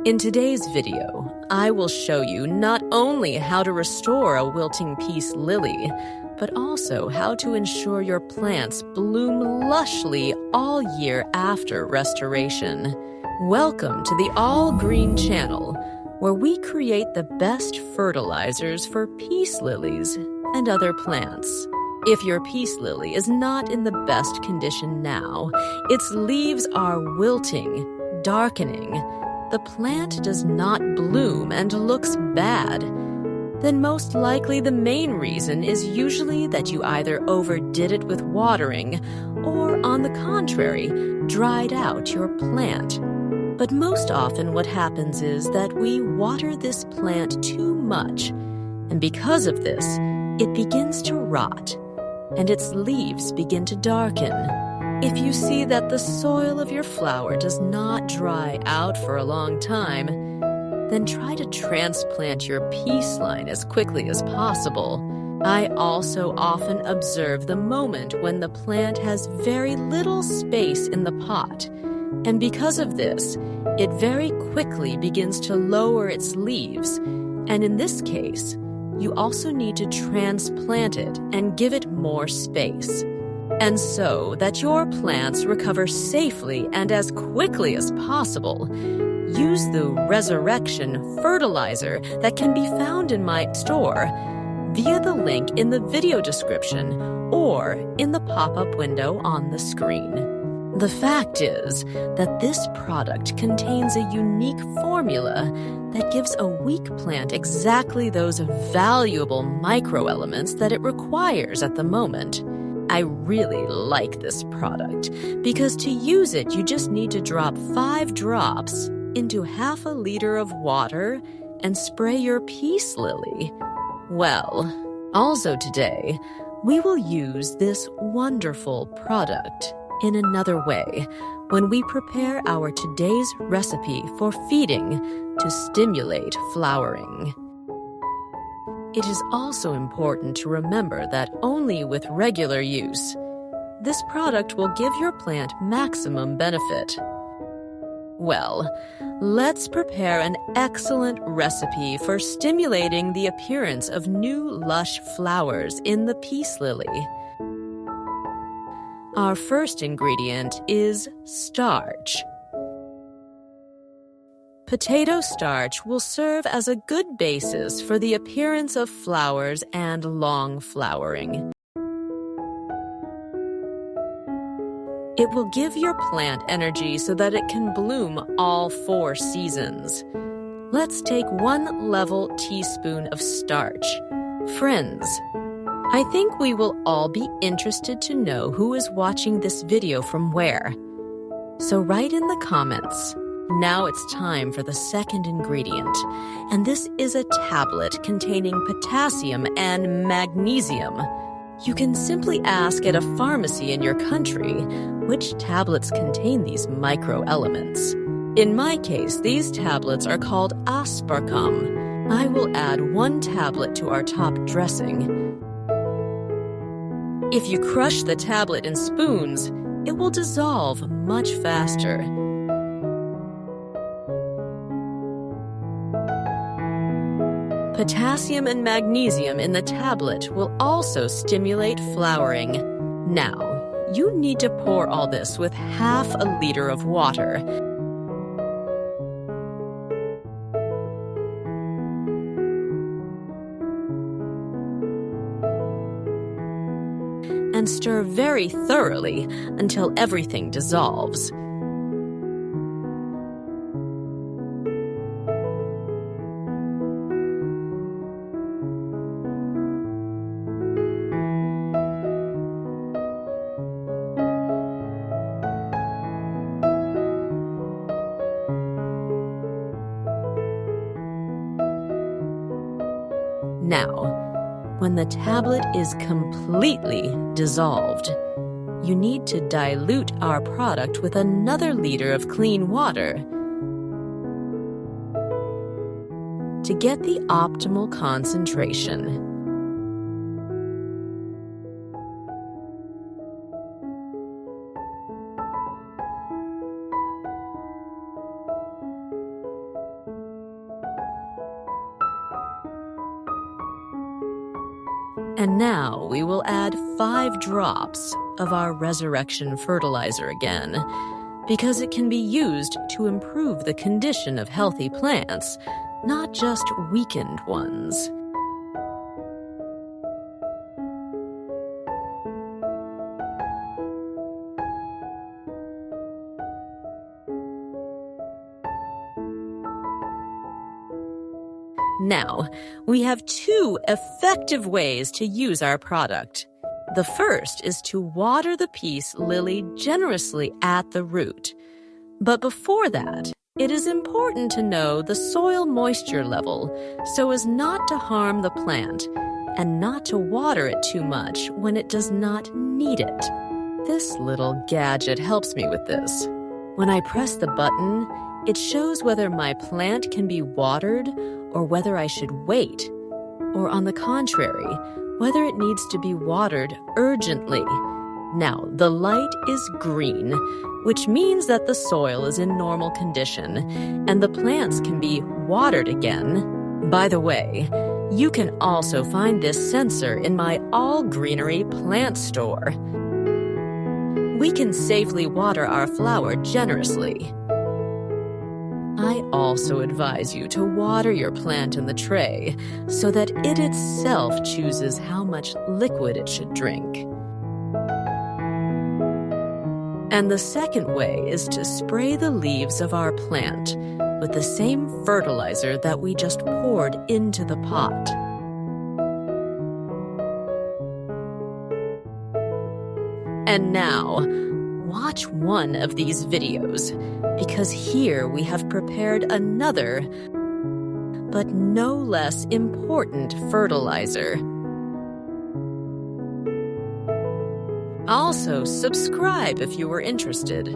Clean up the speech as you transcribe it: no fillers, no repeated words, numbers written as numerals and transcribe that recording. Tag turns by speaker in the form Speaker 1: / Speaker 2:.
Speaker 1: In today's video, I will show you not only how to restore a wilting peace lily, but also how to ensure your plants bloom lushly all year after restoration. Welcome to the All Green channel, where we create the best fertilizers for peace lilies and other plants. If your peace lily is not in the best condition now, its leaves are wilting, darkening, the plant does not bloom and looks bad, then most likely the main reason is usually that you either overdid it with watering or, on the contrary, dried out your plant. But most often what happens is that we water this plant too much, and because of this, it begins to rot, and its leaves begin to darken. If you see that the soil of your flower does not dry out for a long time, then try to transplant your peace line as quickly as possible. I also often observe the moment when the plant has very little space in the pot, and because of this, it very quickly begins to lower its leaves, and in this case, you also need to transplant it and give it more space. And so that your plants recover safely and as quickly as possible, use the Resurrection fertilizer that can be found in my store via the link in the video description or in the pop-up window on the screen. The fact is that this product contains a unique formula that gives a weak plant exactly those valuable microelements that it requires at the moment. I really like this product because to use it, you just need to drop 5 drops into half a liter of water and spray your peace lily. Well, also today, we will use this wonderful product in another way when we prepare our today's recipe for feeding to stimulate flowering. It is also important to remember that only with regular use, this product will give your plant maximum benefit. Well, let's prepare an excellent recipe for stimulating the appearance of new lush flowers in the peace lily. Our first ingredient is starch. Potato starch will serve as a good basis for the appearance of flowers and long flowering. It will give your plant energy so that it can bloom all 4 seasons. Let's take 1 level teaspoon of starch. Friends, I think we will all be interested to know who is watching this video from where. So write in the comments. Now it's time for the second ingredient, and this is a tablet containing potassium and magnesium. You can simply ask at a pharmacy in your country which tablets contain these microelements. In my case, these tablets are called aspartame. I will add 1 tablet to our top dressing. If you crush the tablet in spoons, it will dissolve much faster. Potassium and magnesium in the tablet will also stimulate flowering. Now, you need to pour all this with half a liter of water. And stir very thoroughly until everything dissolves. Now, when the tablet is completely dissolved, you need to dilute our product with another liter of clean water to get the optimal concentration. And now we will add 5 drops of our resurrection fertilizer again, because it can be used to improve the condition of healthy plants, not just weakened ones. Now, we have 2 effective ways to use our product. The first is to water the peace lily generously at the root. But before that, it is important to know the soil moisture level so as not to harm the plant and not to water it too much when it does not need it. This little gadget helps me with this. When I press the button, it shows whether my plant can be watered or whether I should wait, or on the contrary, whether it needs to be watered urgently. Now, the light is green, which means that the soil is in normal condition and the plants can be watered again. By the way, you can also find this sensor in my All Greenery plant store. We can safely water our flower generously. I also advise you to water your plant in the tray so that it itself chooses how much liquid it should drink. And the second way is to spray the leaves of our plant with the same fertilizer that we just poured into the pot. And now, watch one of these videos, because here we have prepared another, but no less important fertilizer. Also, subscribe if you were interested.